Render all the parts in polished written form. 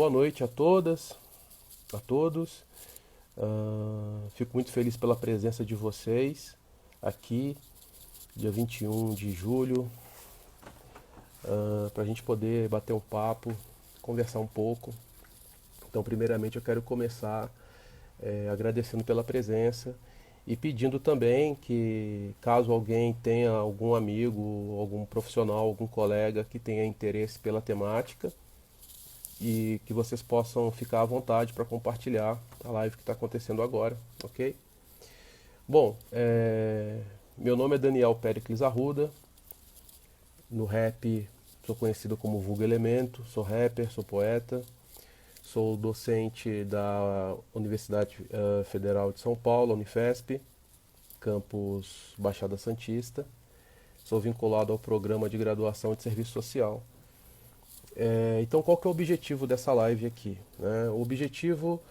Boa noite a todas, a todos. Fico muito feliz pela presença de vocês aqui, dia 21 de julho, para a gente poder bater um papo, conversar um pouco. Então, primeiramente, eu quero começar agradecendo pela presença e pedindo também que, caso alguém tenha algum amigo, algum profissional, algum colega que tenha interesse pela temática, e que vocês possam ficar à vontade para compartilhar a live que está acontecendo agora, ok? Bom, meu nome é Daniel Péricles Arruda, no rap sou conhecido como Vulgo Elemento, sou rapper, sou poeta, sou docente da Universidade Federal de São Paulo, Unifesp, campus Baixada Santista, sou vinculado ao programa de graduação de serviço social. Então, qual que é o objetivo dessa live aqui, né? O objetivo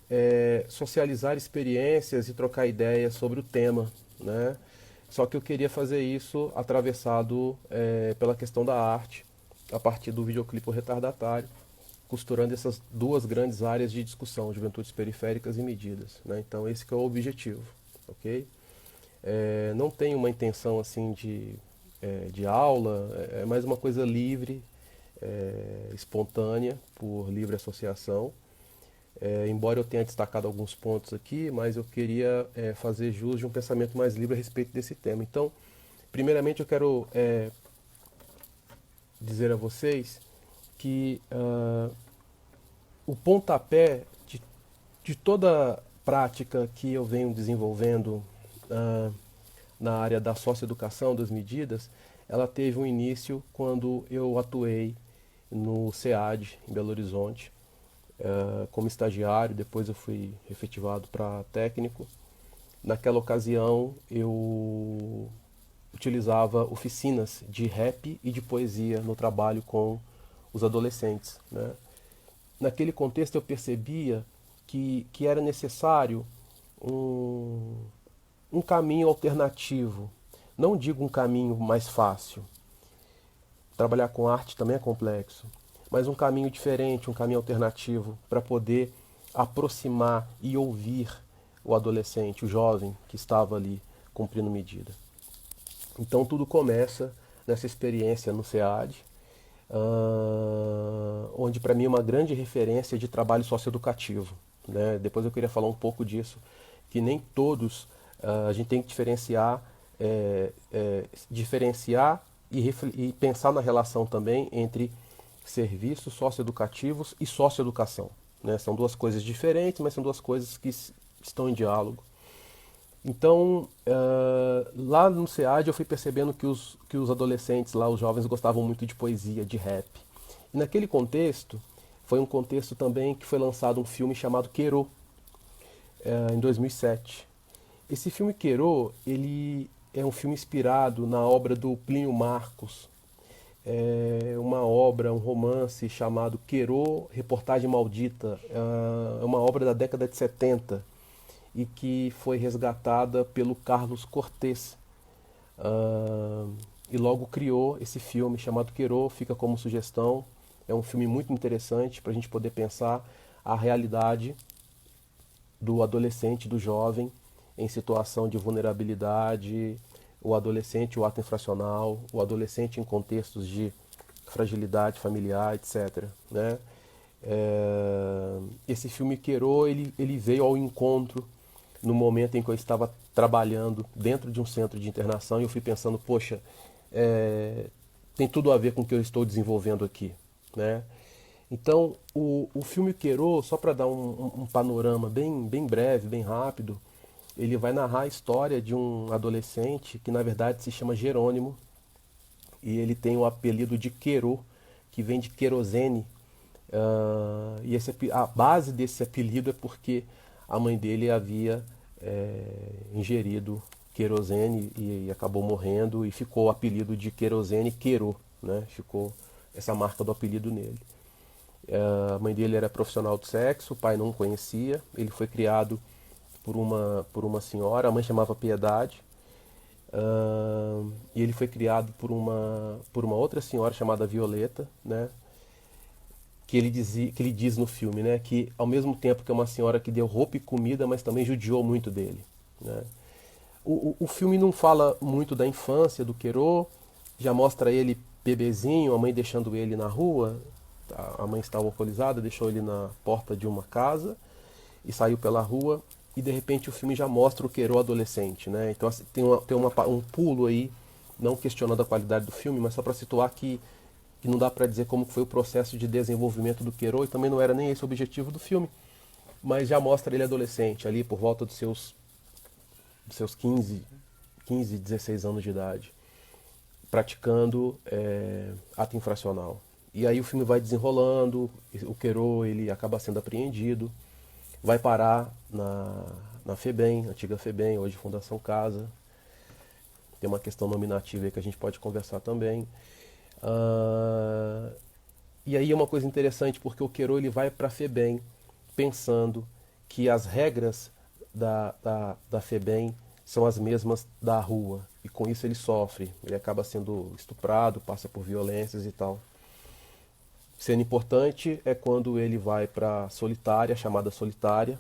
é socializar experiências e trocar ideias sobre o tema, né? Só que eu queria fazer isso atravessado pela questão da arte, a partir do videoclipe O Retardatário, costurando essas duas grandes áreas de discussão, juventudes periféricas e medidas, né? Então, esse que é o objetivo, ok? Não tem uma intenção assim de aula, é mais uma coisa livre, espontânea, por livre associação. Embora eu tenha destacado alguns pontos aqui, mas eu queria fazer jus de um pensamento mais livre a respeito desse tema. Então, primeiramente eu quero dizer a vocês que o pontapé de toda prática que eu venho desenvolvendo na área da socioeducação, das medidas, ela teve um início quando eu atuei no SEAD, em Belo Horizonte, como estagiário. Depois eu fui efetivado para técnico. Naquela ocasião eu utilizava oficinas de rap e de poesia no trabalho com os adolescentes, né? Naquele contexto eu percebia que era necessário um caminho alternativo. Não digo um caminho mais fácil, trabalhar com arte também é complexo, mas um caminho diferente, um caminho alternativo para poder aproximar e ouvir o adolescente, o jovem que estava ali cumprindo medida. Então tudo começa nessa experiência no SEAD, onde para mim é uma grande referência de trabalho socioeducativo, né? Depois eu queria falar um pouco disso, que nem todos a gente tem que diferenciar e pensar na relação também entre serviços socioeducativos e socioeducação, né? São duas coisas diferentes, mas são duas coisas que estão em diálogo. Então, lá no SEAD eu fui percebendo que os adolescentes lá, os jovens, gostavam muito de poesia, de rap. E naquele contexto, foi um contexto também que foi lançado um filme chamado Querô, em 2007. Esse filme Querô, ele é um filme inspirado na obra do Plínio Marcos. É uma obra, um romance chamado Querô, Reportagem Maldita. É uma obra da década de 70 e que foi resgatada pelo Carlos Cortez. E logo criou esse filme chamado Querô, fica como sugestão. É um filme muito interessante para a gente poder pensar a realidade do adolescente, do jovem, em situação de vulnerabilidade, o adolescente, o ato infracional, o adolescente em contextos de fragilidade familiar, etc., né? Esse filme Querô, ele veio ao encontro no momento em que eu estava trabalhando dentro de um centro de internação e eu fui pensando, poxa, tem tudo a ver com o que eu estou desenvolvendo aqui, né? Então, o filme Querô, só para dar um panorama bem breve, bem rápido, ele vai narrar a história de um adolescente que na verdade se chama Jerônimo e ele tem o apelido de Querô, que vem de querosene. A base desse apelido é porque a mãe dele havia ingerido querosene e acabou morrendo e ficou o apelido de querosene Querô, né? Ficou essa marca do apelido nele. A mãe dele era profissional de sexo, o pai não conhecia, ele foi criado por uma senhora, a mãe chamava Piedade, e ele foi criado por uma outra senhora chamada Violeta, né? que ele diz no filme, né? Que ao mesmo tempo que é uma senhora que deu roupa e comida, mas também judiou muito dele, né? O filme não fala muito da infância do Querot, já mostra ele bebezinho, a mãe deixando ele na rua, a mãe estava alcoolizada, deixou ele na porta de uma casa e saiu pela rua, e de repente o filme já mostra o Querot adolescente, né? Então assim, um pulo aí, não questionando a qualidade do filme, mas só para situar que não dá para dizer como foi o processo de desenvolvimento do Querot, e também não era nem esse o objetivo do filme, mas já mostra ele adolescente, ali por volta dos seus 16 anos de idade, praticando ato infracional. E aí o filme vai desenrolando, o Querot ele acaba sendo apreendido, vai parar na FEBEM, antiga FEBEM, hoje Fundação Casa. Tem uma questão nominativa aí que a gente pode conversar também. E aí é uma coisa interessante, porque o Querot ele vai para a FEBEM pensando que as regras da FEBEM são as mesmas da rua. E com isso ele sofre. Ele acaba sendo estuprado, passa por violências e tal. Cena importante é quando ele vai para Solitária, chamada Solitária,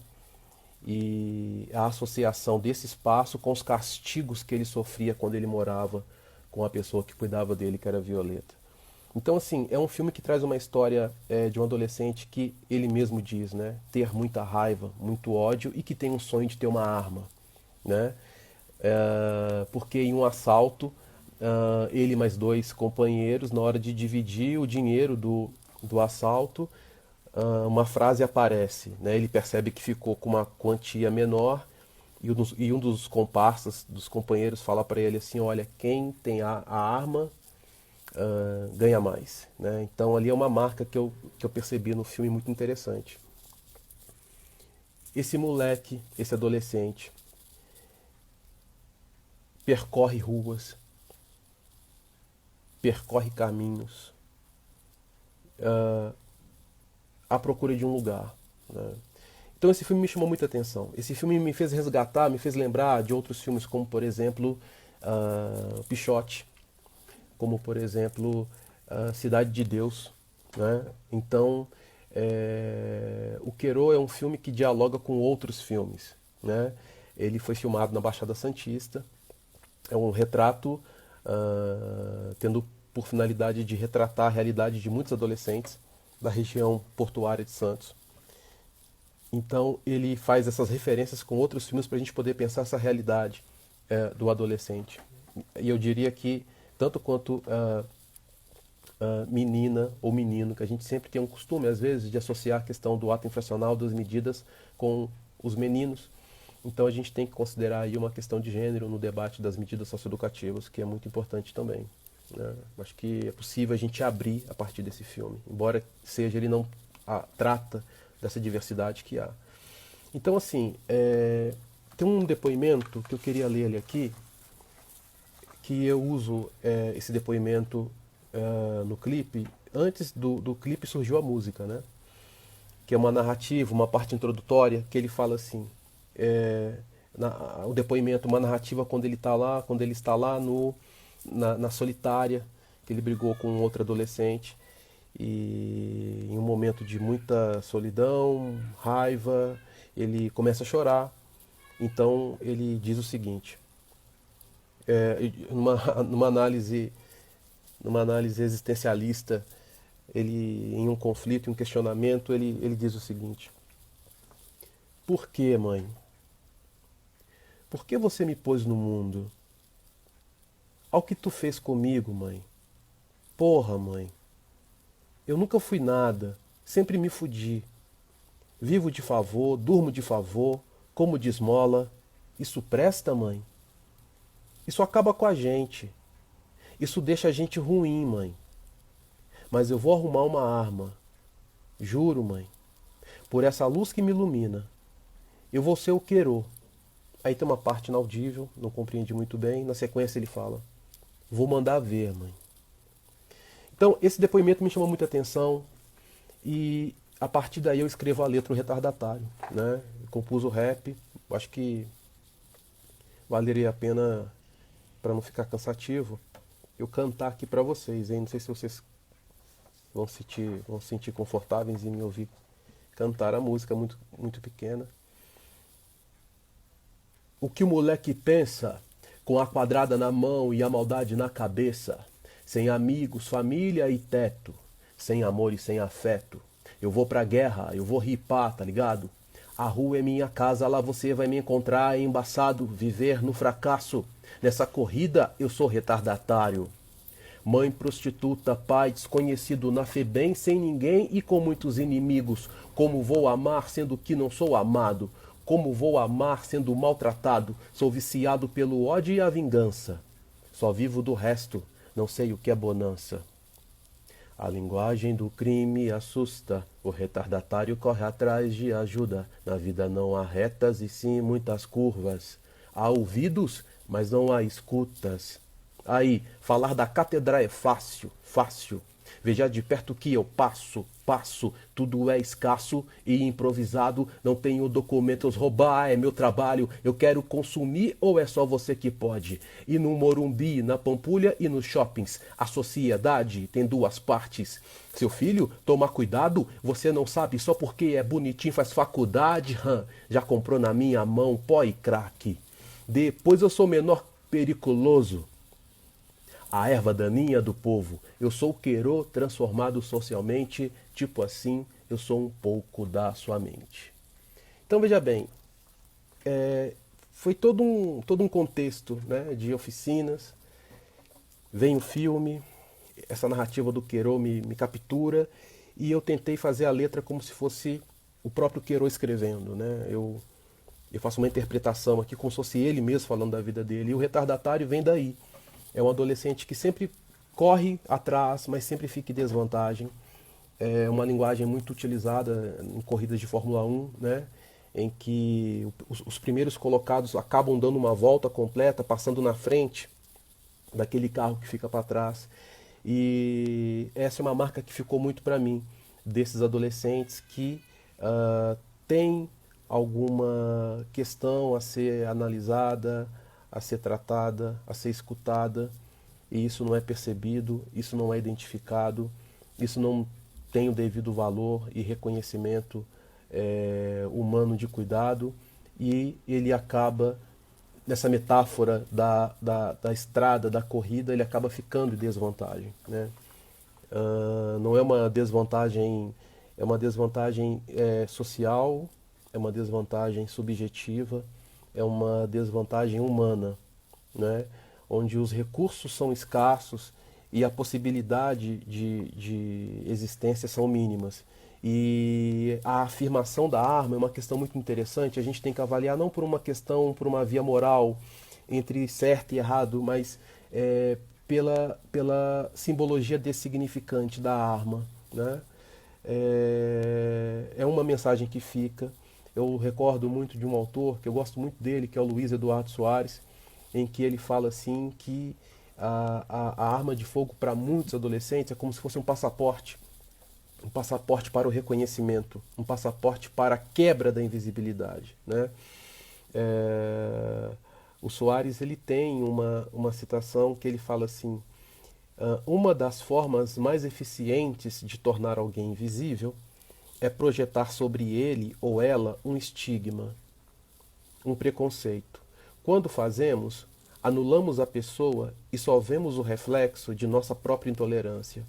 e a associação desse espaço com os castigos que ele sofria quando ele morava com a pessoa que cuidava dele, que era Violeta. Então, assim, é um filme que traz uma história de um adolescente que ele mesmo diz, né? Ter muita raiva, muito ódio e que tem um sonho de ter uma arma, né? Porque em um assalto, ele e mais dois companheiros, na hora de dividir o dinheiro do assalto, uma frase aparece, né? Ele percebe que ficou com uma quantia menor e um dos comparsas, dos companheiros, fala para ele assim: olha, quem tem a arma ganha mais, né? Então ali é uma marca que eu percebi no filme muito interessante. Esse moleque, esse adolescente, percorre ruas, percorre caminhos, à procura de um lugar, né? Então esse filme me chamou muita atenção. Esse filme me fez resgatar, me fez lembrar de outros filmes, como por exemplo Pichote, como por exemplo Cidade de Deus, né? Então o Querot é um filme que dialoga com outros filmes, né? Ele foi filmado na Baixada Santista, é um retrato tendo por finalidade de retratar a realidade de muitos adolescentes da região portuária de Santos. Então ele faz essas referências com outros filmes para a gente poder pensar essa realidade do adolescente. E eu diria que, tanto quanto menina ou menino, que a gente sempre tem um costume, às vezes, de associar a questão do ato infracional, das medidas, com os meninos. Então a gente tem que considerar aí uma questão de gênero no debate das medidas socioeducativas, que é muito importante também, né? Acho que é possível a gente abrir a partir desse filme, embora seja ele não trata dessa diversidade que há. Então, assim, tem um depoimento que eu queria ler ele aqui, que eu uso esse depoimento no clipe. Antes do clipe surgiu a música, né? Que é uma narrativa, uma parte introdutória, que ele fala assim, o depoimento, uma narrativa quando ele está lá na Solitária, que ele brigou com outro adolescente, e em um momento de muita solidão, raiva, ele começa a chorar. Então ele diz o seguinte, numa, numa análise numa análise existencialista, ele, em um conflito, em um questionamento, ele diz o seguinte: por que, mãe? Por que você me pôs no mundo? Ao que tu fez comigo, mãe? Porra, mãe. Eu nunca fui nada, sempre me fudi. Vivo de favor, durmo de favor, como de esmola. Isso presta, mãe? Isso acaba com a gente. Isso deixa a gente ruim, mãe. Mas eu vou arrumar uma arma. Juro, mãe. Por essa luz que me ilumina. Eu vou ser o Querot. Aí tem uma parte inaudível, não compreendi muito bem. Na sequência ele fala: vou mandar ver, mãe. Então, esse depoimento me chamou muita atenção. E a partir daí eu escrevo a letra O Retardatário, né? Eu compus o rap. Acho que valeria a pena, para não ficar cansativo, eu cantar aqui para vocês, hein? Não sei se vocês vão se sentir confortáveis em me ouvir cantar a música muito, muito pequena. O que o moleque pensa, com a quadrada na mão e a maldade na cabeça, sem amigos, família e teto, sem amor e sem afeto. Eu vou pra guerra, eu vou ripar, tá ligado? A rua é minha casa, lá você vai me encontrar embaçado, viver no fracasso. Nessa corrida eu sou retardatário. Mãe prostituta, pai desconhecido na FEBEM, sem ninguém e com muitos inimigos. Como vou amar sendo que não sou amado? Como vou amar sendo maltratado? Sou viciado pelo ódio e a vingança. Só vivo do resto, não sei o que é bonança. A linguagem do crime assusta, o retardatário corre atrás de ajuda. Na vida não há retas e sim muitas curvas. Há ouvidos, mas não há escutas. Aí, falar da cátedra é fácil, fácil. Veja de perto que eu passo, passo, tudo é escasso e improvisado, não tenho documentos, roubar é meu trabalho, eu quero consumir ou é só você que pode? E no Morumbi, na Pampulha e nos shoppings, a sociedade tem duas partes. Seu filho, toma cuidado, você não sabe só porque é bonitinho, faz faculdade, já comprou na minha mão pó e crack. Depois eu sou menor periculoso. A erva daninha do povo. Eu sou o queiro transformado socialmente, tipo assim, eu sou um pouco da sua mente. Então veja bem, foi todo um contexto, né, de oficinas, vem o filme, essa narrativa do Queiro me captura e eu tentei fazer a letra como se fosse o próprio Queiro escrevendo, né? Eu faço uma interpretação aqui como se fosse ele mesmo falando da vida dele e o retardatário vem daí. É um adolescente que sempre corre atrás, mas sempre fica em desvantagem. É uma linguagem muito utilizada em corridas de Fórmula 1, né? Em que os primeiros colocados acabam dando uma volta completa, passando na frente daquele carro que fica para trás. E essa é uma marca que ficou muito para mim, desses adolescentes que têm alguma questão a ser analisada, a ser tratada, a ser escutada, e isso não é percebido, isso não é identificado, isso não tem o devido valor e reconhecimento humano de cuidado, e ele acaba, nessa metáfora da estrada, da corrida, ele acaba ficando em desvantagem, né? Não é uma desvantagem, é uma desvantagem social, é uma desvantagem subjetiva, é uma desvantagem humana, né? Onde os recursos são escassos e a possibilidade de existência são mínimas. E a afirmação da arma é uma questão muito interessante. A gente tem que avaliar não por uma questão, por uma via moral entre certo e errado, mas pela simbologia dessignificante da arma, né? É uma mensagem que fica. Eu recordo muito de um autor que eu gosto muito dele, que é o Luiz Eduardo Soares, em que ele fala assim que a arma de fogo para muitos adolescentes é como se fosse um passaporte para o reconhecimento, um passaporte para a quebra da invisibilidade, né? O Soares ele tem uma citação que ele fala assim: uma das formas mais eficientes de tornar alguém invisível é projetar sobre ele ou ela um estigma, um preconceito. Quando fazemos, anulamos a pessoa e só vemos o reflexo de nossa própria intolerância.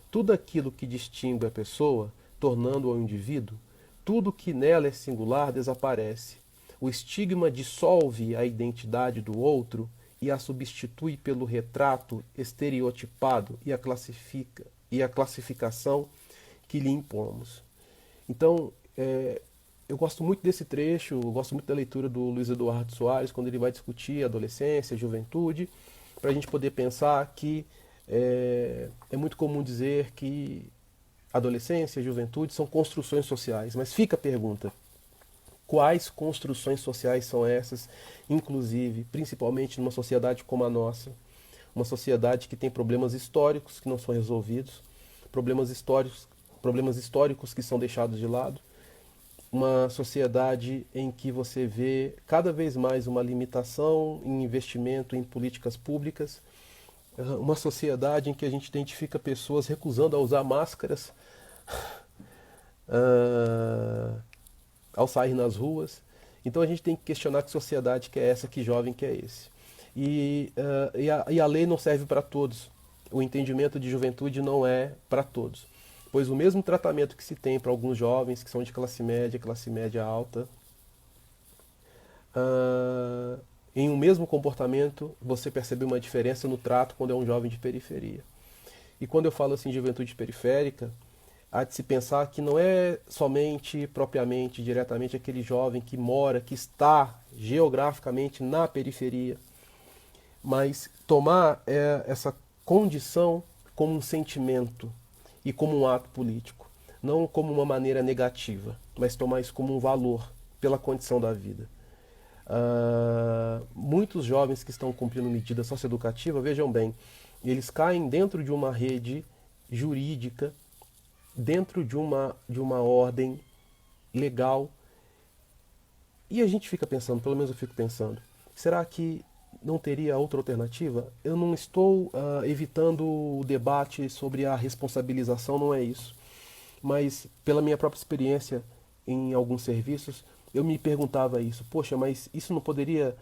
Tudo aquilo que distingue a pessoa, tornando-a um indivíduo, tudo que nela é singular desaparece. O estigma dissolve a identidade do outro e a substitui pelo retrato estereotipado e a classificação que lhe impomos. Então, eu gosto muito desse trecho, eu gosto muito da leitura do Luiz Eduardo Soares, quando ele vai discutir adolescência, juventude, para a gente poder pensar que é muito comum dizer que adolescência e juventude são construções sociais, mas fica a pergunta: quais construções sociais são essas, inclusive, principalmente numa sociedade como a nossa, uma sociedade que tem problemas históricos que não são resolvidos, problemas históricos que são deixados de lado, uma sociedade em que você vê cada vez mais uma limitação em investimento em políticas públicas, uma sociedade em que a gente identifica pessoas recusando a usar máscaras ah, ao sair nas ruas. Então a gente tem que questionar que sociedade que é essa, que jovem que é esse. E a lei não serve para todos. O entendimento de juventude não é para todos. Pois o mesmo tratamento que se tem para alguns jovens que são de classe média alta, em um mesmo comportamento você percebe uma diferença no trato quando é um jovem de periferia. E quando eu falo assim de juventude periférica, há de se pensar que não é somente, propriamente, diretamente aquele jovem que mora, que está geograficamente na periferia, mas tomar essa condição como um sentimento e como um ato político, não como uma maneira negativa, mas tomar isso como um valor pela condição da vida. Muitos jovens que estão cumprindo medida socioeducativa, vejam bem, eles caem dentro de uma rede jurídica, dentro de uma ordem legal, e a gente fica pensando, pelo menos eu fico pensando, será que não teria outra alternativa? Eu não estou evitando o debate sobre a responsabilização, não é isso. Mas pela minha própria experiência em alguns serviços, eu me perguntava isso. Poxa, mas isso não poderia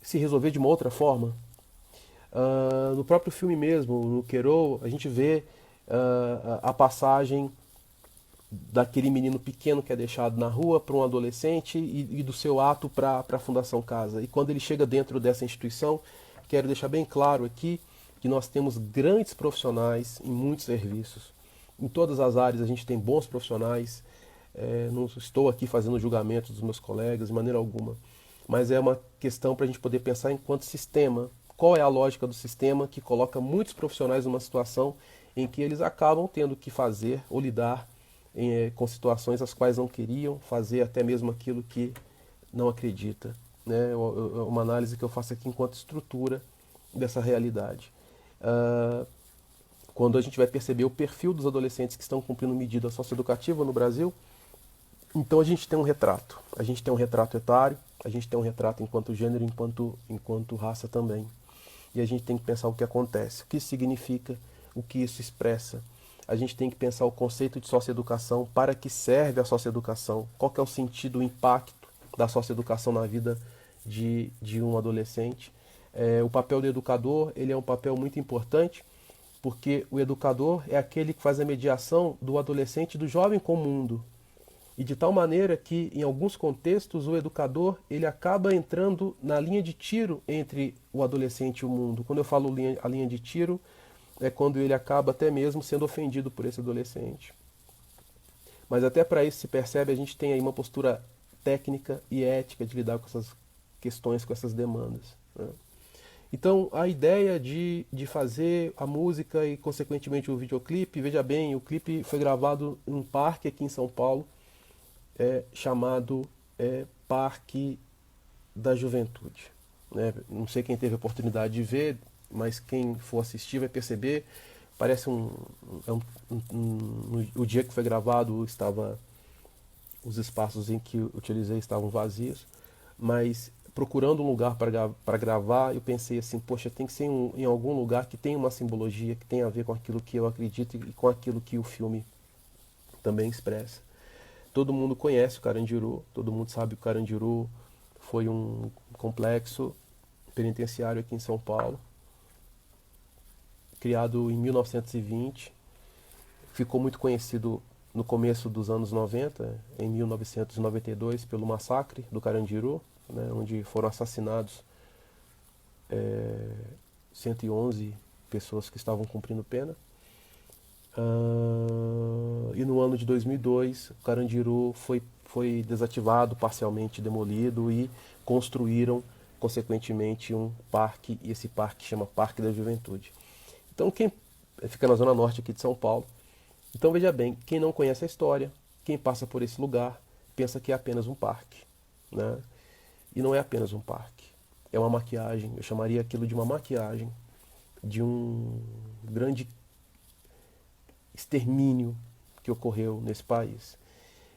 se resolver de uma outra forma? No próprio filme mesmo, no Querol, a gente vê a passagem daquele menino pequeno que é deixado na rua para um adolescente e do seu ato para a Fundação Casa. E quando ele chega dentro dessa instituição, quero deixar bem claro aqui que nós temos grandes profissionais em muitos serviços. Em todas as áreas a gente tem bons profissionais. Não estou aqui fazendo julgamento dos meus colegas de maneira alguma, mas é uma questão para a gente poder pensar enquanto sistema. Qual é a lógica do sistema que coloca muitos profissionais numa situação em que eles acabam tendo que fazer ou lidar com situações as quais não queriam fazer, até mesmo aquilo que não acredita. Né? É uma análise que eu faço aqui enquanto estrutura dessa realidade. Quando a gente vai perceber o perfil dos adolescentes que estão cumprindo medida socioeducativa no Brasil, então a gente tem um retrato. A gente tem um retrato etário, a gente tem um retrato enquanto gênero, enquanto raça também. E a gente tem que pensar o que acontece, o que isso significa, o que isso expressa. A gente tem que pensar o conceito de socioeducação, para que serve a socioeducação, qual que é o sentido, o impacto da socioeducação na vida de um adolescente. O papel do educador, ele é um papel muito importante, porque o educador é aquele que faz a mediação do adolescente e do jovem com o mundo. E de tal maneira que, em alguns contextos, o educador ele acaba entrando na linha de tiro entre o adolescente e o mundo. Quando eu falo a linha de tiro, é quando ele acaba até mesmo sendo ofendido por esse adolescente. Mas até para isso se percebe, a gente tem aí uma postura técnica e ética de lidar com essas questões, com essas demandas. Né? Então, a ideia de fazer a música e, consequentemente, o videoclipe, veja bem, o clipe foi gravado em um parque aqui em São Paulo, chamado Parque da Juventude. Né? Não sei quem teve a oportunidade de ver, mas quem for assistir vai perceber. Parece o dia que foi gravado os espaços em que utilizei estavam vazios, mas procurando um lugar para gravar, eu pensei assim, poxa, tem que ser em algum lugar que tenha uma simbologia, que tenha a ver com aquilo que eu acredito e com aquilo que o filme também expressa. Todo mundo conhece o Carandiru, todo mundo sabe que o Carandiru foi um complexo penitenciário aqui em São Paulo, criado em 1920, ficou muito conhecido no começo dos anos 90, em 1992, pelo massacre do Carandiru, né, onde foram assassinados 111 pessoas que estavam cumprindo pena. E no ano de 2002, o Carandiru foi desativado, parcialmente demolido, e construíram, consequentemente, um parque, e esse parque chama Parque da Juventude. Então, quem fica na zona norte aqui de São Paulo, então veja bem, quem não conhece a história, quem passa por esse lugar, pensa que é apenas um parque, né? E não é apenas um parque, é uma maquiagem, eu chamaria aquilo de uma maquiagem de um grande extermínio que ocorreu nesse país.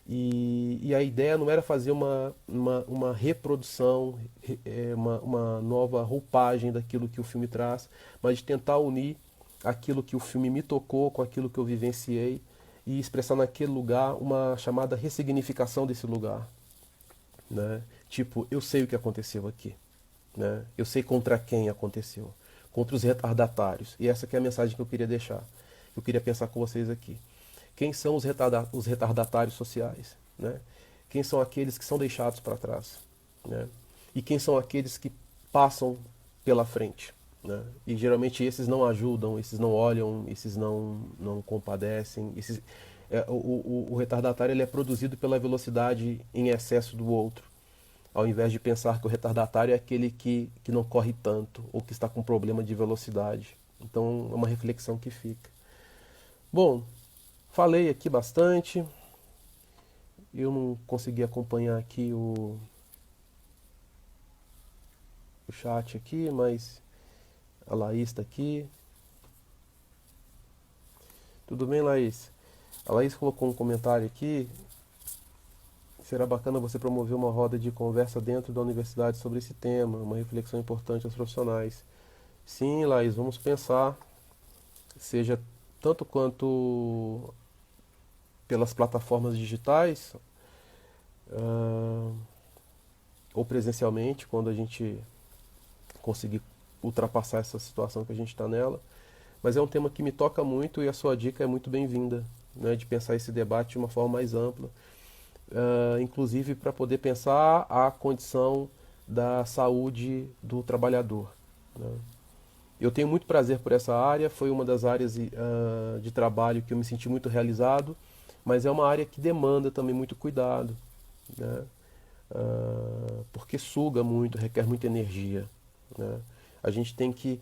E a ideia não era fazer uma reprodução, uma nova roupagem daquilo que o filme traz, mas de tentar unir aquilo que o filme me tocou com aquilo que eu vivenciei e expressar naquele lugar uma chamada ressignificação desse lugar, né? Tipo, eu sei o que aconteceu aqui, né? Eu sei contra quem aconteceu, contra os retardatários. E essa que é a mensagem que eu queria deixar. Eu queria pensar com vocês aqui. Quem são os retardatários sociais, né? Quem são aqueles que são deixados para trás, né? E quem são aqueles que passam pela frente, né? E geralmente esses não ajudam, esses não olham, esses não compadecem. O retardatário ele é produzido pela velocidade em excesso do outro, ao invés de pensar que o retardatário é aquele que não corre tanto ou que está com problema de velocidade. Então é uma reflexão que fica. Bom, falei aqui bastante. Eu não consegui acompanhar aqui o chat aqui, mas a Laís está aqui. Tudo bem, Laís? A Laís colocou um comentário aqui. Será bacana você promover uma roda de conversa dentro da universidade sobre esse tema, uma reflexão importante aos profissionais. Sim, Laís, vamos pensar, seja tanto quanto pelas plataformas digitais, ah, ou presencialmente, quando a gente conseguir ultrapassar essa situação que a gente está nela. Mas é um tema que me toca muito e a sua dica é muito bem-vinda, né, de pensar esse debate de uma forma mais ampla, inclusive para poder pensar a condição da saúde do trabalhador, né. Eu tenho muito prazer por essa área, foi uma das áreas de trabalho que eu me senti muito realizado, mas é uma área que demanda também muito cuidado, né? Porque suga muito, requer muita energia, né? A gente tem que,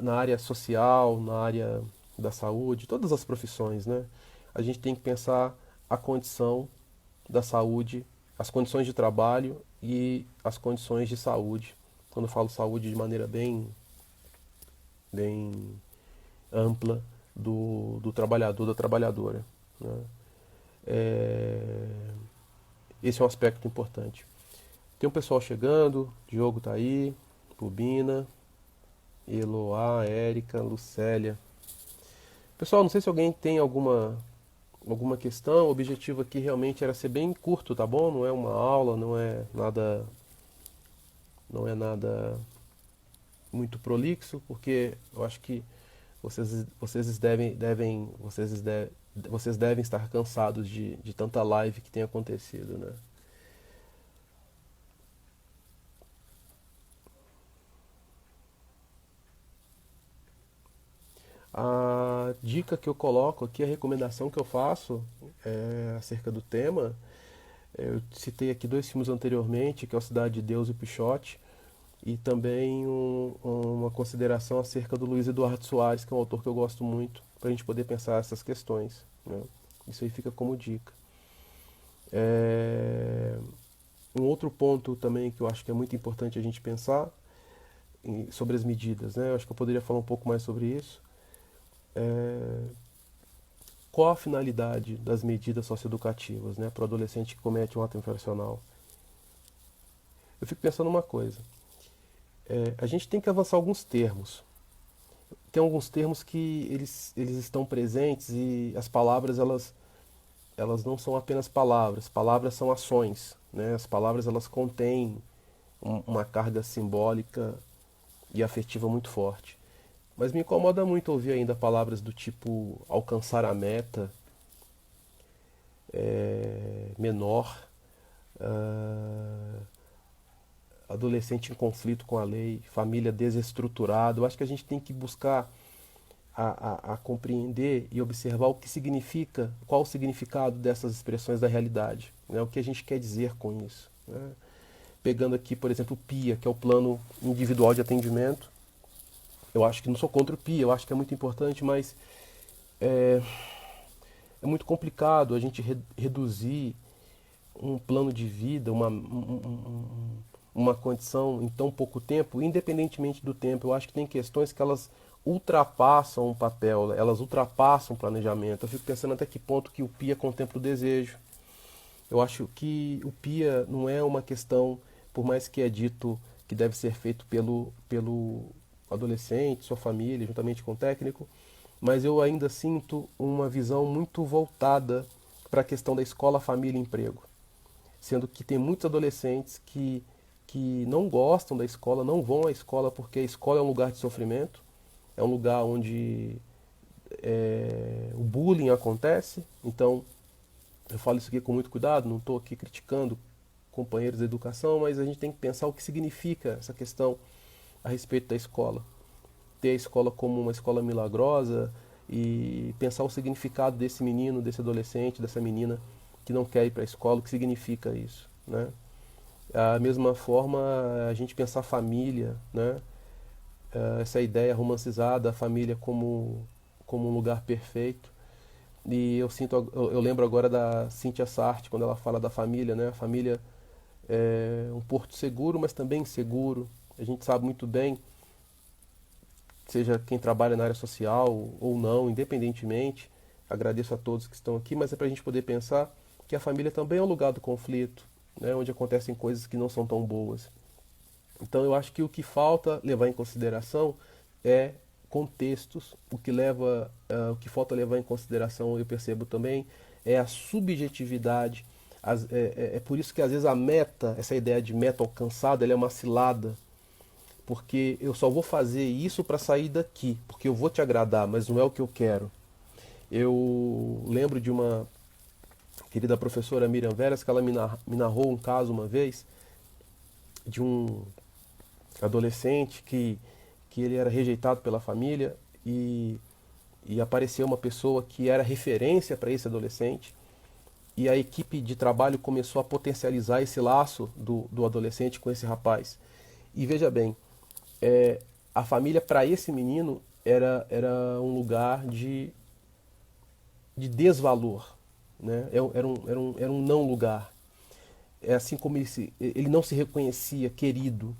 na área social, na área da saúde, todas as profissões, né? A gente tem que pensar a condição da saúde, as condições de trabalho e as condições de saúde. Quando eu falo saúde de maneira bem ampla do trabalhador, da trabalhadora, né? É, esse é um aspecto importante. Tem um pessoal chegando, Diogo tá aí, Rubina, Eloá, Érica, Lucélia. Pessoal, não sei se alguém tem alguma questão. O objetivo aqui realmente era ser bem curto, tá bom? Não é uma aula, não é nada muito prolixo, porque eu acho que vocês devem estar cansados de tanta live que tem acontecido, né? A dica que eu coloco aqui, a recomendação que eu faço acerca do tema, eu citei aqui dois filmes anteriormente, que é o Cidade de Deus e o Pichote, e também uma consideração acerca do Luiz Eduardo Soares, que é um autor que eu gosto muito, para a gente poder pensar essas questões, né? Isso aí fica como dica. É, Um outro ponto também que eu acho que é muito importante a gente pensar sobre as medidas, né? Eu acho que eu poderia falar um pouco mais sobre isso. É, Qual a finalidade das medidas socioeducativas, né, para o adolescente que comete um ato infracional? Eu fico pensando uma coisa. A gente tem que avançar alguns termos. Tem alguns termos que eles estão presentes e as palavras elas não são apenas palavras. Palavras são ações, né? As palavras elas contêm uma carga simbólica e afetiva muito forte. Mas me incomoda muito ouvir ainda palavras do tipo alcançar a meta, menor, ah, adolescente em conflito com a lei, família desestruturada. Eu acho que a gente tem que buscar a compreender e observar o que significa, qual o significado dessas expressões da realidade, né? O que a gente quer dizer com isso, né? Pegando aqui, por exemplo, o PIA, que é o Plano Individual de Atendimento. Eu acho que não sou contra o PIA, eu acho que é muito importante, mas é, é muito complicado a gente reduzir um plano de vida, uma condição em tão pouco tempo, independentemente do tempo. Eu acho que tem questões que elas ultrapassam o papel, elas ultrapassam o planejamento. Eu fico pensando até que ponto que o PIA contempla o desejo, Eu acho que o PIA não é uma questão, por mais que é dito que deve ser feito pelo adolescente, sua família, juntamente com o técnico, mas eu ainda sinto uma visão muito voltada para a questão da escola, família e emprego. Sendo que tem muitos adolescentes que não gostam da escola, não vão à escola porque a escola é um lugar de sofrimento, é um lugar onde o bullying acontece. Então, eu falo isso aqui com muito cuidado, não estou aqui criticando companheiros da educação, mas a gente tem que pensar o que significa essa questão a respeito da escola. Ter a escola como uma escola milagrosa e pensar o significado desse menino, desse adolescente, dessa menina que não quer ir para a escola, o que significa isso, né? Da mesma forma, a gente pensar a família, né? Essa ideia romancizada, a família como um lugar perfeito. E eu lembro agora da Cíntia Sartre, quando ela fala da família, né? A família é um porto seguro, mas também inseguro. A gente sabe muito bem, seja quem trabalha na área social ou não, independentemente. Agradeço a todos que estão aqui, mas é para a gente poder pensar que a família também é um lugar do conflito, né? Onde acontecem coisas que não são tão boas. Então eu acho que o que falta levar em consideração é contextos, o que falta levar em consideração, eu percebo também, é a subjetividade. É por isso que às vezes a meta, essa ideia de meta alcançada, ela é uma cilada, porque eu só vou fazer isso para sair daqui, porque eu vou te agradar, mas não é o que eu quero. Eu lembro de uma querida professora Miriam Veras que ela me narrou um caso uma vez de um adolescente que ele era rejeitado pela família e apareceu uma pessoa que era referência para esse adolescente e a equipe de trabalho começou a potencializar esse laço do adolescente com esse rapaz. E veja bem, a família para esse menino era um lugar de desvalor, né? Era um não lugar. É assim como ele não se reconhecia querido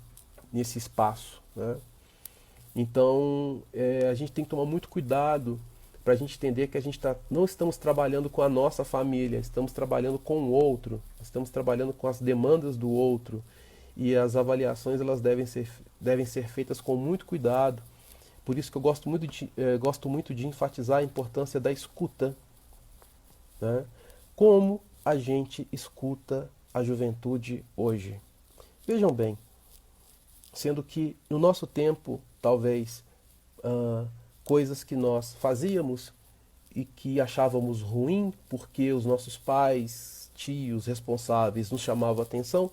nesse espaço, né? Então, a gente tem que tomar muito cuidado para a gente entender que não estamos trabalhando com a nossa família, estamos trabalhando com o outro, estamos trabalhando com as demandas do outro. E as avaliações elas devem ser feitas com muito cuidado. Por isso que eu gosto muito de enfatizar a importância da escuta, né? Como a gente escuta a juventude hoje. Vejam bem, sendo que no nosso tempo, talvez, coisas que nós fazíamos e que achávamos ruim porque os nossos pais, tios, responsáveis nos chamavam a atenção,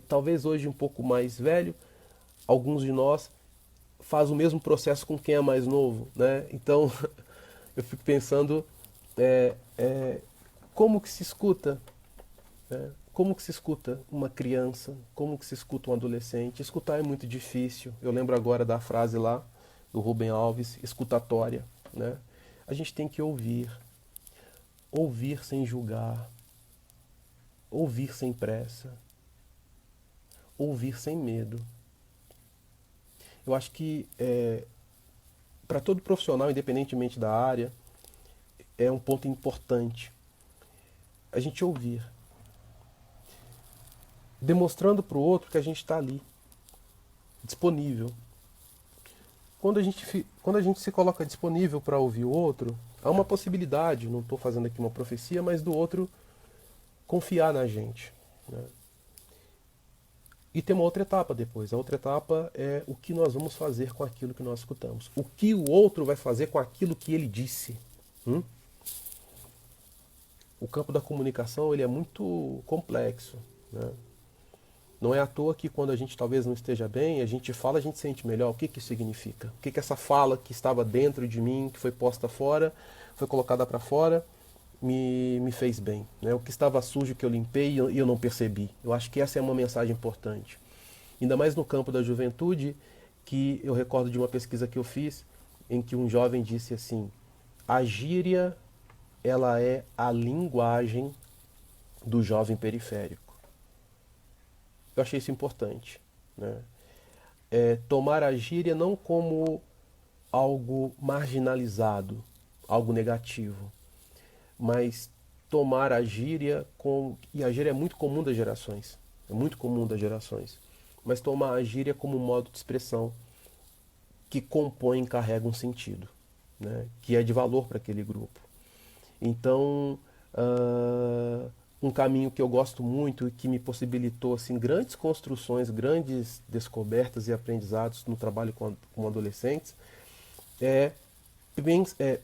talvez hoje um pouco mais velho, alguns de nós faz o mesmo processo com quem é mais novo, né? Então eu fico pensando é, é, como que se escuta, né? Como que se escuta uma criança? Como que se escuta um adolescente? Escutar é muito difícil. Eu lembro agora da frase lá do Rubem Alves, escutatória, né? A gente tem que ouvir, ouvir sem julgar, ouvir sem pressa, ouvir sem medo. Eu acho que para todo profissional, independentemente da área, é um ponto importante a gente ouvir, demonstrando para o outro que a gente está ali, disponível. Quando a gente se coloca disponível para ouvir o outro, há uma possibilidade, não estou fazendo aqui uma profecia, mas do outro confiar na gente, né? E tem uma outra etapa depois. A outra etapa é o que nós vamos fazer com aquilo que nós escutamos. O que o outro vai fazer com aquilo que ele disse. O campo da comunicação ele é muito complexo, né? Não é à toa que quando a gente talvez não esteja bem, a gente fala, a gente sente melhor. O que que isso significa? O que que essa fala que estava dentro de mim, que foi posta fora, foi colocada para fora, me fez bem, né? O que estava sujo que eu limpei e eu não percebi. Eu acho que essa é uma mensagem importante. Ainda mais no campo da juventude, que eu recordo de uma pesquisa que eu fiz, em que um jovem disse assim: a gíria, ela é a linguagem do jovem periférico. Eu achei isso importante, né? Tomar a gíria não como algo marginalizado, algo negativo, mas tomar a gíria e a gíria é muito comum das gerações, mas tomar a gíria como um modo de expressão que compõe e carrega um sentido, né? Que é de valor para aquele grupo. Então, um caminho que eu gosto muito e que me possibilitou assim, grandes construções, grandes descobertas e aprendizados no trabalho com adolescentes é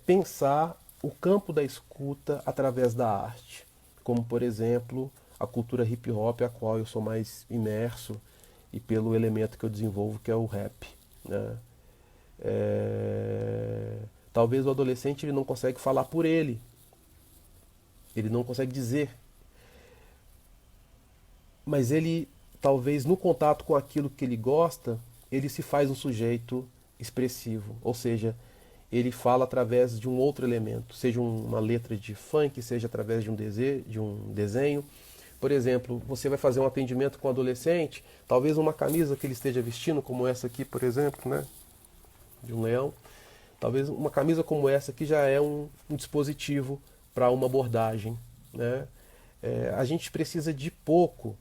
pensar o campo da escuta através da arte, como por exemplo a cultura hip hop, a qual eu sou mais imerso, e pelo elemento que eu desenvolvo, que é o rap, né? Talvez o adolescente ele não consegue falar por ele não consegue dizer, mas ele talvez no contato com aquilo que ele gosta, ele se faz um sujeito expressivo, ou seja, ele fala através de um outro elemento, seja uma letra de funk, seja através de um desenho. Por exemplo, você vai fazer um atendimento com um adolescente, talvez uma camisa que ele esteja vestindo, como essa aqui, por exemplo, né, de um leão. Talvez uma camisa como essa aqui já é um dispositivo para uma abordagem, né? A gente precisa de pouco,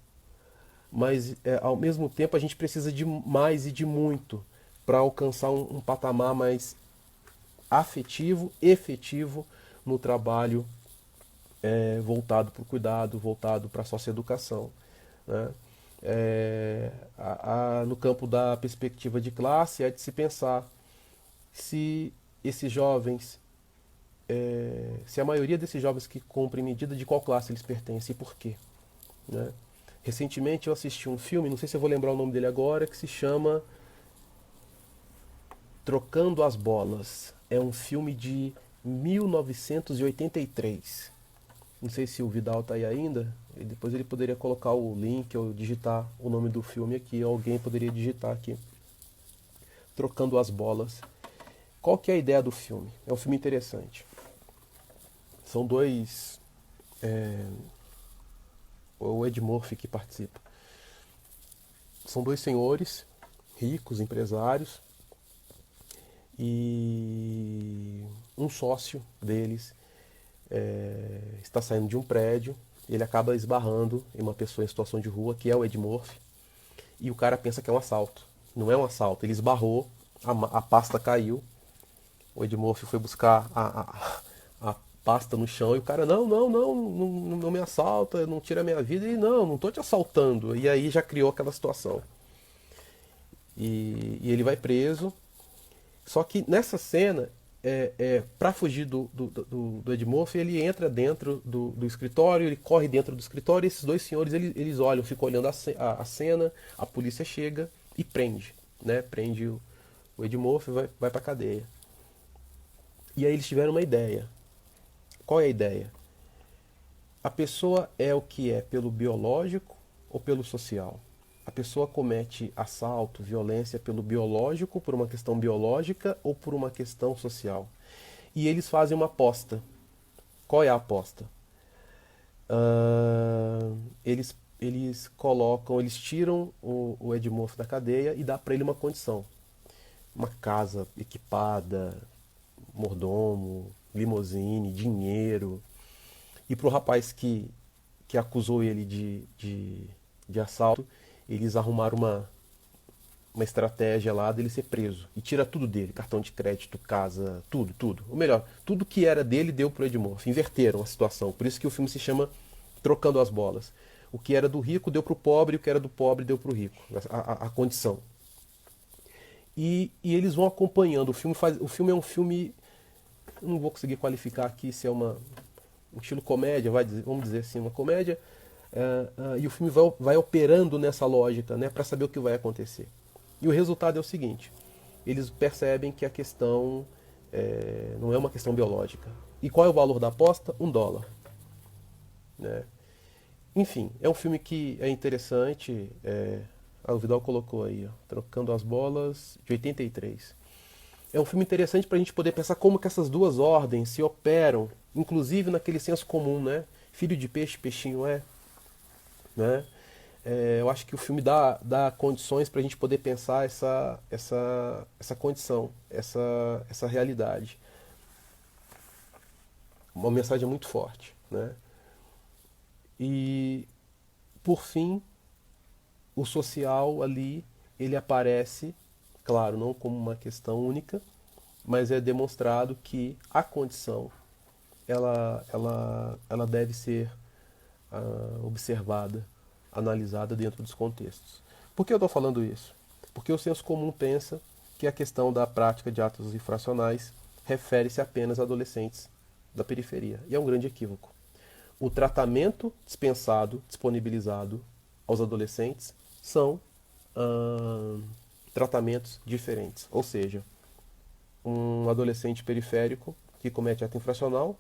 mas ao mesmo tempo a gente precisa de mais e de muito para alcançar um patamar mais afetivo, efetivo no trabalho voltado para o cuidado, voltado para a socioeducação, né? No campo da perspectiva de classe é de se pensar se esses jovens, se a maioria desses jovens que cumprem medida, de qual classe eles pertencem e por quê, né? Recentemente eu assisti um filme, não sei se eu vou lembrar o nome dele agora, que se chama Trocando as Bolas. É um filme de 1983. Não sei se o Vidal está aí ainda. E depois ele poderia colocar o link ou digitar o nome do filme aqui. Alguém poderia digitar aqui. Trocando as Bolas. Qual que é a ideia do filme? É um filme interessante. São dois... o Ed Murphy que participa. São dois senhores, ricos, empresários, e um sócio deles está saindo de um prédio, ele acaba esbarrando em uma pessoa em situação de rua, que é o Ed Murphy, e o cara pensa que é um assalto. Não é um assalto, ele esbarrou, a pasta caiu, o Ed Murphy foi buscar a pasta no chão e o cara, não me assalta, não tira a minha vida, e não tô te assaltando. E aí já criou aquela situação. E ele vai preso. Só que nessa cena, para fugir do Ed Murphy, ele entra dentro do escritório, ele corre dentro do escritório, e esses dois senhores eles olham, ficam olhando a cena, a polícia chega e prende, né? Prende o Ed Murphy, vai pra cadeia. E aí eles tiveram uma ideia. Qual é a ideia? A pessoa é o que é pelo biológico ou pelo social? A pessoa comete assalto, violência pelo biológico, por uma questão biológica ou por uma questão social? E eles fazem uma aposta. Qual é a aposta? Eles tiram o Ed Murphy da cadeia e dá para ele uma condição. Uma casa equipada, mordomo, limusine, dinheiro. E pro rapaz que acusou ele de assalto, eles arrumaram uma estratégia lá dele ser preso. E tira tudo dele, cartão de crédito, casa, tudo. Ou melhor, tudo que era dele deu pro Ed Murphy. Inverteram a situação. Por isso que o filme se chama Trocando as Bolas. O que era do rico deu pro pobre, o que era do pobre deu pro rico. A condição. E eles vão acompanhando. O filme é um filme... Não vou conseguir qualificar aqui se é um estilo comédia, vamos dizer assim, uma comédia, e o filme vai operando nessa lógica, né, para saber o que vai acontecer. E o resultado é o seguinte: eles percebem que a questão não é uma questão biológica. E qual é o valor da aposta? $1. Né? Enfim, é um filme que é interessante. O Vidal colocou aí, ó, Trocando as Bolas, de 83. É um filme interessante para a gente poder pensar como que essas duas ordens se operam, inclusive naquele senso comum, né? Filho de peixe, peixinho é. Né? Eu acho que o filme dá condições para a gente poder pensar essa condição, essa realidade. Uma mensagem muito forte. Né? E, por fim, o social ali, ele aparece, claro, não como uma questão única, mas é demonstrado que a condição ela deve ser observada, analisada dentro dos contextos. Por que eu estou falando isso? Porque o senso comum pensa que a questão da prática de atos infracionais refere-se apenas a adolescentes da periferia. E é um grande equívoco. O tratamento dispensado, disponibilizado aos adolescentes são tratamentos diferentes. Ou seja, um adolescente periférico que comete ato infracional,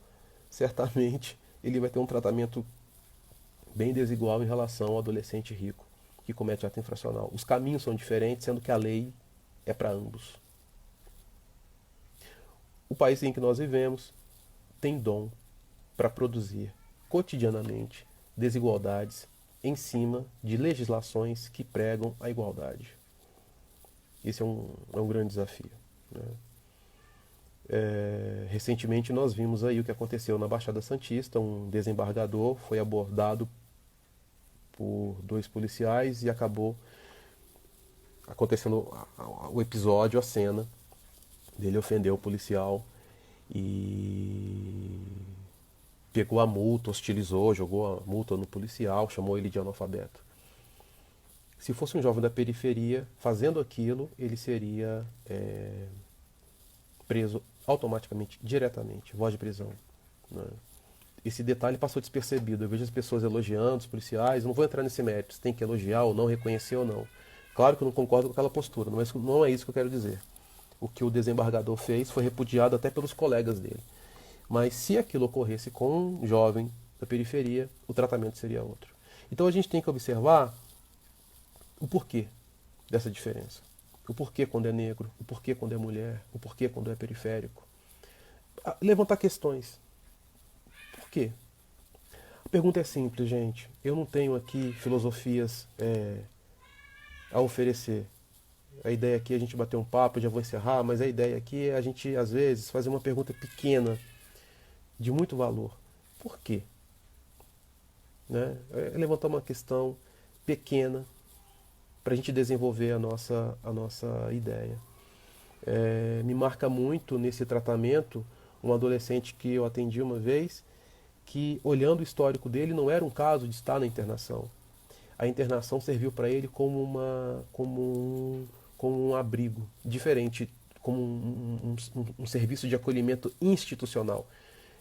certamente ele vai ter um tratamento bem desigual em relação ao adolescente rico que comete ato infracional. Os caminhos são diferentes, sendo que a lei é para ambos. O país em que nós vivemos tem dom para produzir cotidianamente desigualdades em cima de legislações que pregam a igualdade. Esse é um grande desafio, né? Recentemente nós vimos aí o que aconteceu na Baixada Santista. Um desembargador foi abordado por dois policiais e acabou acontecendo o episódio, a cena dele ofender o policial e pegou a multa, hostilizou, jogou a multa no policial, chamou ele de analfabeto. Se fosse um jovem da periferia fazendo aquilo, ele seria preso automaticamente, diretamente, voz de prisão, né? Esse detalhe passou despercebido. Eu vejo as pessoas elogiando os policiais, não vou entrar nesse mérito, se tem que elogiar ou não, reconhecer ou não. Claro que eu não concordo com aquela postura, mas não é isso que eu quero dizer. O que o desembargador fez foi repudiado até pelos colegas dele. Mas se aquilo ocorresse com um jovem da periferia, o tratamento seria outro. Então a gente tem que observar o porquê dessa diferença. O porquê quando é negro, o porquê quando é mulher, o porquê quando é periférico. Levantar questões. Por quê? A pergunta é simples, gente. Eu não tenho aqui filosofias a oferecer. A ideia aqui é a gente bater um papo, eu já vou encerrar, mas a ideia aqui é a gente, às vezes, fazer uma pergunta pequena, de muito valor. Por quê? Né? É levantar uma questão pequena para a gente desenvolver a nossa ideia. Me marca muito nesse tratamento um adolescente que eu atendi uma vez, que olhando o histórico dele não era um caso de estar na internação. A internação serviu para ele como um abrigo diferente, como um serviço de acolhimento institucional.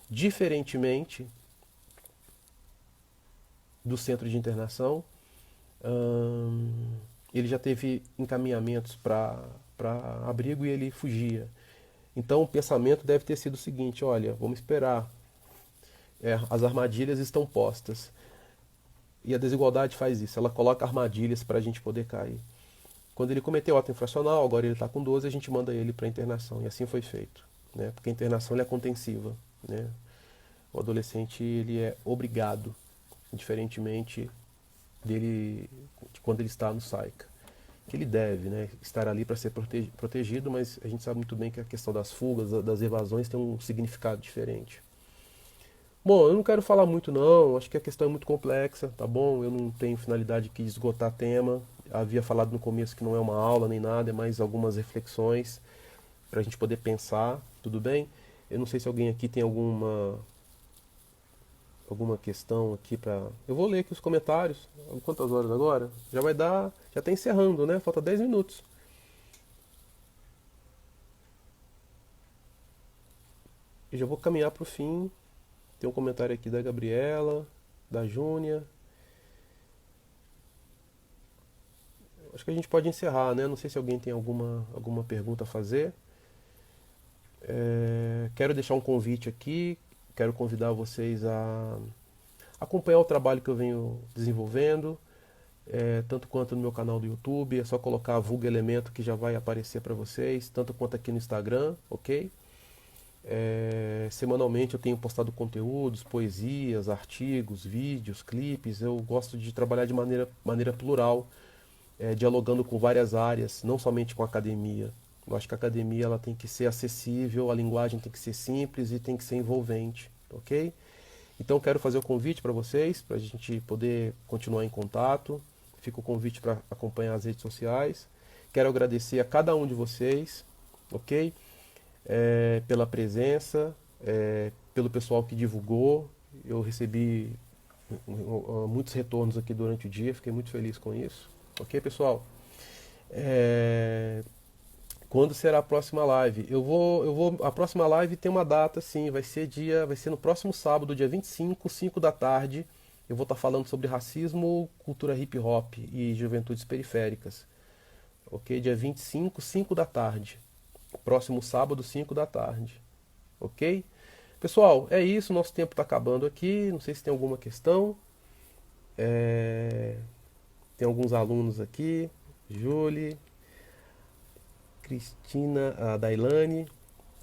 Diferentemente do centro de internação, ele já teve encaminhamentos para abrigo e ele fugia. Então o pensamento deve ter sido o seguinte: olha, vamos esperar, as armadilhas estão postas. E a desigualdade faz isso, ela coloca armadilhas para a gente poder cair. Quando ele cometeu ato infracional, agora ele está com 12, a gente manda ele para a internação. E assim foi feito, né? Porque a internação é contensiva, né? O adolescente ele é obrigado, diferentemente dele de quando ele está no SAICA, que ele deve, né, estar ali para ser protegido, mas a gente sabe muito bem que a questão das fugas, das evasões tem um significado diferente. Bom, eu não quero falar muito não, acho que a questão é muito complexa, tá bom? Eu não tenho finalidade de esgotar tema. Havia falado no começo que não é uma aula nem nada, é mais algumas reflexões para a gente poder pensar, tudo bem? Eu não sei se alguém aqui tem alguma questão aqui para... Eu vou ler aqui os comentários. Quantas horas agora? Já vai dar... Já está encerrando, né? Falta 10 minutos. Eu já vou caminhar para o fim. Tem um comentário aqui da Gabriela, da Júnia. Acho que a gente pode encerrar, né? Não sei se alguém tem alguma pergunta a fazer. Quero deixar um convite aqui. Quero convidar vocês a acompanhar o trabalho que eu venho desenvolvendo, tanto quanto no meu canal do YouTube. É só colocar Vulgo Elemento que já vai aparecer para vocês, tanto quanto aqui no Instagram, ok? Semanalmente eu tenho postado conteúdos, poesias, artigos, vídeos, clipes. Eu gosto de trabalhar de maneira plural, dialogando com várias áreas, não somente com a academia. Eu acho que a academia ela tem que ser acessível, a linguagem tem que ser simples e tem que ser envolvente, ok? Então quero fazer o convite para vocês, para a gente poder continuar em contato. Fica o convite para acompanhar as redes sociais. Quero agradecer a cada um de vocês, ok? Pela presença, pelo pessoal que divulgou. Eu recebi muitos retornos aqui durante o dia, fiquei muito feliz com isso. Ok, pessoal? Quando será a próxima live? A próxima live tem uma data, sim, vai ser no próximo sábado, dia 25, 5 da tarde. Eu vou estar falando sobre racismo, cultura hip hop e juventudes periféricas. Ok? Dia 25, 5 da tarde. Próximo sábado, 5 da tarde. Ok? Pessoal, é isso, nosso tempo está acabando aqui. Não sei se tem alguma questão. Tem alguns alunos aqui. Julie, Cristina, a Dailane,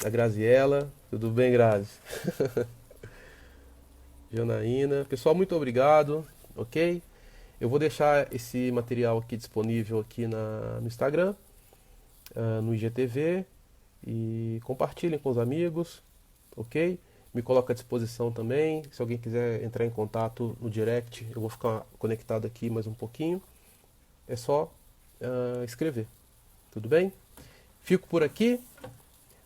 a Graziella. Tudo bem, Grazi? Janaína. Pessoal, muito obrigado, ok? Eu vou deixar esse material aqui disponível aqui no Instagram, no IGTV, e compartilhem com os amigos, ok? Me coloca à disposição também. Se alguém quiser entrar em contato no direct, eu vou ficar conectado aqui mais um pouquinho. É só escrever, tudo bem? Fico por aqui.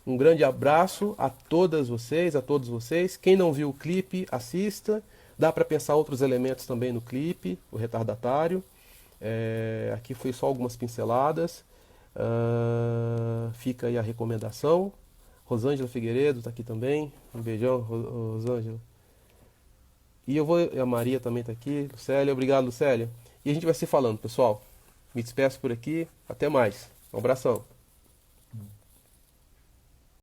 Um grande abraço a todas vocês, a todos vocês. Quem não viu o clipe, assista. Dá para pensar outros elementos também no clipe, o retardatário. Aqui foi só algumas pinceladas. Fica aí a recomendação. Rosângela Figueiredo está aqui também. Um beijão, Rosângela. E a Maria também está aqui. Lucélia, obrigado, Lucélia. E a gente vai se falando, pessoal. Me despeço por aqui. Até mais. Um abração.